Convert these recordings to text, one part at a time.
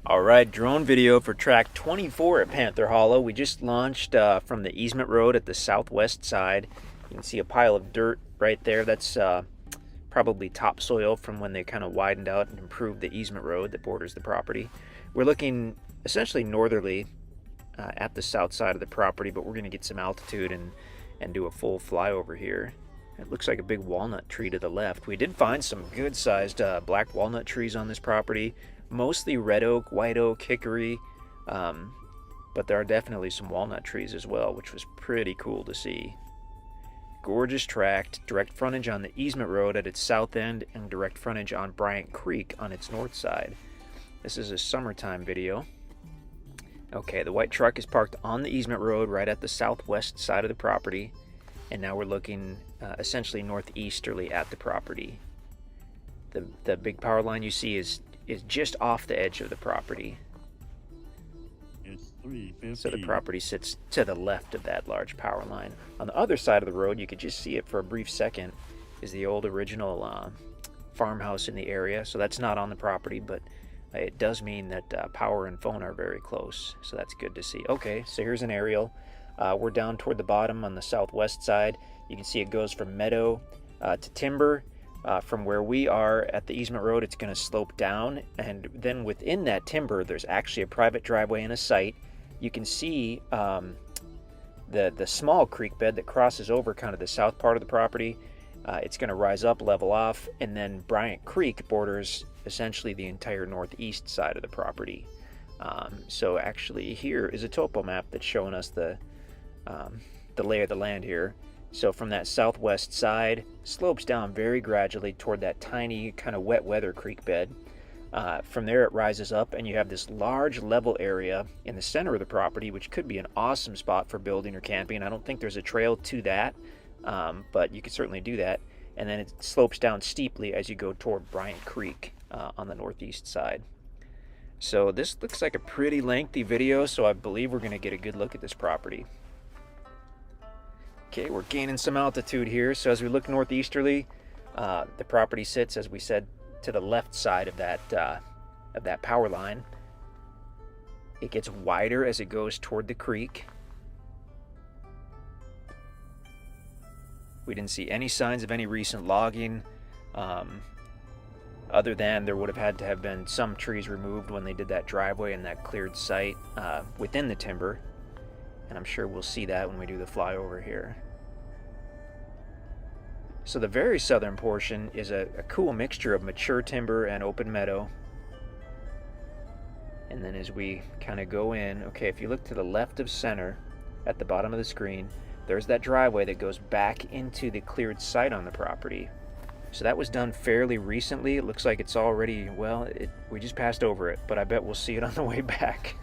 Alright, drone video for track 24 at Panther Hollow. We just launched from the easement road at the southwest side. You can see a pile of dirt right there. That's probably topsoil from when they kind of widened out and improved the easement road that borders the property. We're looking essentially northerly at the south side of the property, but we're going to get some altitude and do a full flyover here. It looks like a big walnut tree to the left. We did find some good-sized black walnut trees on this property, mostly red oak, white oak, hickory, but there are definitely some walnut trees as well, which was pretty cool to see. Gorgeous tract, direct frontage on the easement road at its south end, and direct frontage on Bryant Creek on its north side. This is a summertime video. Okay, the white truck is parked on the easement road right at the southwest side of the property, and now we're looking essentially northeasterly at the property. The big power line you see is just off the edge of the property. So the property sits to the left of that large power line. On the other side of the road, you could just see it for a brief second, is the old original farmhouse in the area. So that's not on the property, but it does mean that power and phone are very close. So that's good to see. Okay, so here's an aerial. We're down toward the bottom on the southwest side. You can see it goes from meadow to timber. From where we are at the easement road, it's going to slope down, and then within that timber there's actually a private driveway and a site. You can see the small creek bed that crosses over kind of the south part of the property. It's going to rise up, level off, and then Bryant Creek borders essentially the entire northeast side of the property. So actually here is a topo map that's showing us the lay of the land here. So from that southwest side, slopes down very gradually toward that tiny kind of wet weather creek bed. From there it rises up, and you have this large level area in the center of the property, which could be an awesome spot for building or camping. I don't think there's a trail to that, but you could certainly do that. And then it slopes down steeply as you go toward Bryant Creek on the northeast side. So this looks like a pretty lengthy video, so I believe we're going to get a good look at this property. Okay, we're gaining some altitude here, so as we look northeasterly, the property sits, as we said, to the left side of that power line. It gets wider as it goes toward the creek. We didn't see any signs of any recent logging, other than there would have had to have been some trees removed when they did that driveway and that cleared site within the timber. And I'm sure we'll see that when we do the flyover here. So the very southern portion is a cool mixture of mature timber and open meadow. And then as we kind of go in, okay, if you look to the left of center at the bottom of the screen, there's that driveway that goes back into the cleared site on the property. So that was done fairly recently. It looks like it's already, well, we just passed over it, but I bet we'll see it on the way back.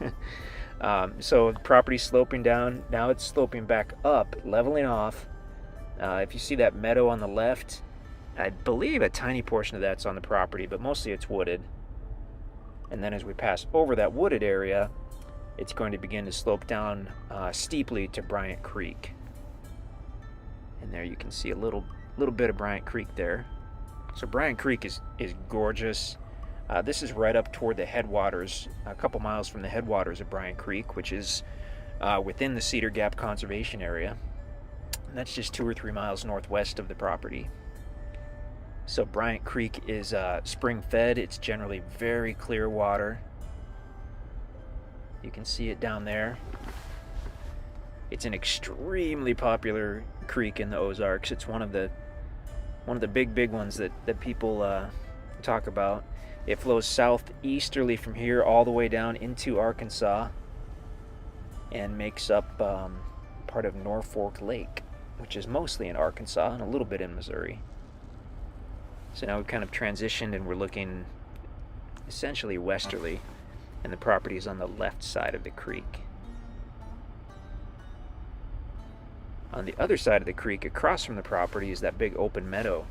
So the property's sloping down. Now it's sloping back up, leveling off. If you see that meadow on the left, I believe a tiny portion of that's on the property, but mostly it's wooded. And then as we pass over that wooded area, it's going to begin to slope down steeply to Bryant Creek. And there you can see a little bit of Bryant Creek there. So Bryant Creek is gorgeous. This is right up toward the headwaters, a couple miles from the headwaters of Bryant Creek, which is within the Cedar Gap Conservation Area. And that's just 2 or 3 miles northwest of the property. So Bryant Creek is spring fed. It's generally very clear water. You can see it down there. It's an extremely popular creek in the Ozarks. It's one of the big ones that people talk about. It flows southeasterly from here all the way down into Arkansas and makes up part of Norfolk Lake, which is mostly in Arkansas and a little bit in Missouri. So now we've kind of transitioned and we're looking essentially westerly, and the property is on the left side of the creek. On the other side of the creek, across from the property, is that big open meadow.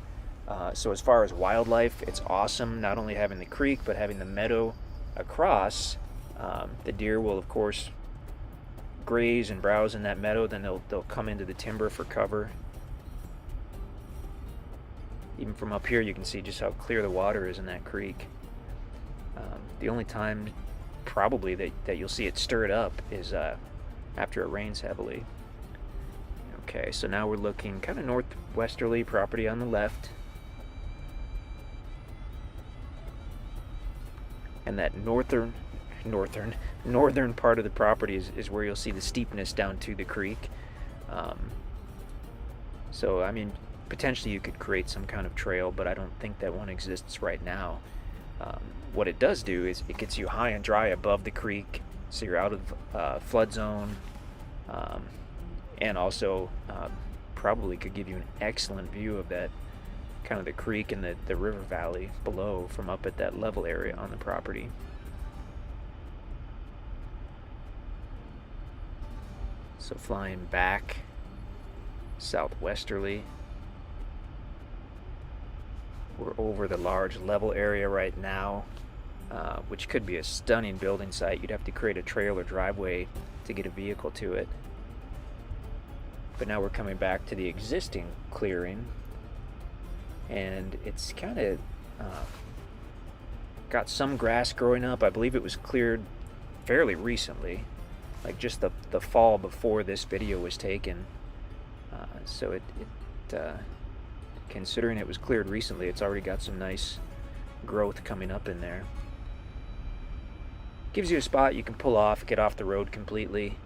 So as far as wildlife, it's awesome, not only having the creek, but having the meadow across. The deer will, of course, graze and browse in that meadow, then they'll come into the timber for cover. Even from up here you can see just how clear the water is in that creek. The only time probably that you'll see it stirred up is after it rains heavily. Okay, so now we're looking kind of northwesterly, property on the left. And that northern part of the property is where you'll see the steepness down to the creek. So, I mean, potentially you could create some kind of trail, but I don't think that one exists right now. What it does do is it gets you high and dry above the creek, so you're out of flood zone, and also probably could give you an excellent view of that kind of the creek and the river valley below from up at that level area on the property. So flying back southwesterly, we're over the large level area right now, which could be a stunning building site. You'd have to create a trail or driveway to get a vehicle to it. But now we're coming back to the existing clearing, and it's kind of got some grass growing up. I believe it was cleared fairly recently, like just the fall before this video was taken. So it considering it was cleared recently, it's already got some nice growth coming up in there. Gives you a spot you can pull off, get off the road completely,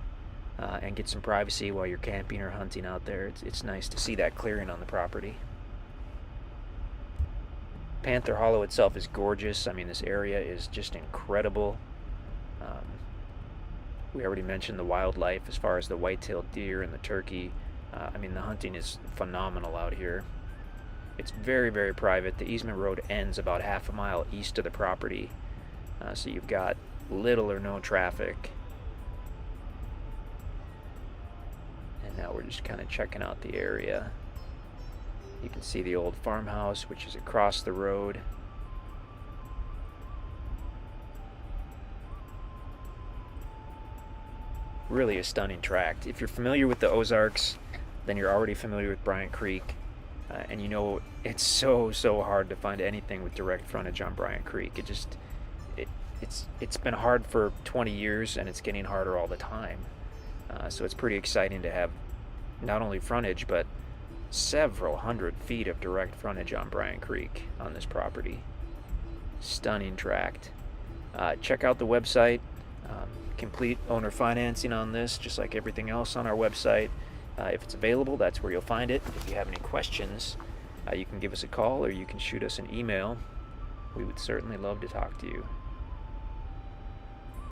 and get some privacy while you're camping or hunting out there. It's nice to see that clearing on the property. Panther Hollow itself is gorgeous. I mean, this area is just incredible. We already mentioned the wildlife as far as the white-tailed deer and the turkey. I mean, the hunting is phenomenal out here. It's very, very private. The easement road ends about half a mile east of the property, so you've got little or no traffic. And now we're just kind of checking out the area. You can see the old farmhouse, which is across the road. Really a stunning tract. If you're familiar with the Ozarks, then you're already familiar with Bryant Creek, and you know it's so hard to find anything with direct frontage on Bryant Creek. It's been hard for 20 years, and it's getting harder all the time. So it's pretty exciting to have not only frontage, but several hundred feet of direct frontage on Bryant Creek on this property. Stunning tract. Check out the website. Complete owner financing on this, just like everything else on our website. If it's available, that's where you'll find it. If you have any questions, you can give us a call or you can shoot us an email. We would certainly love to talk to you.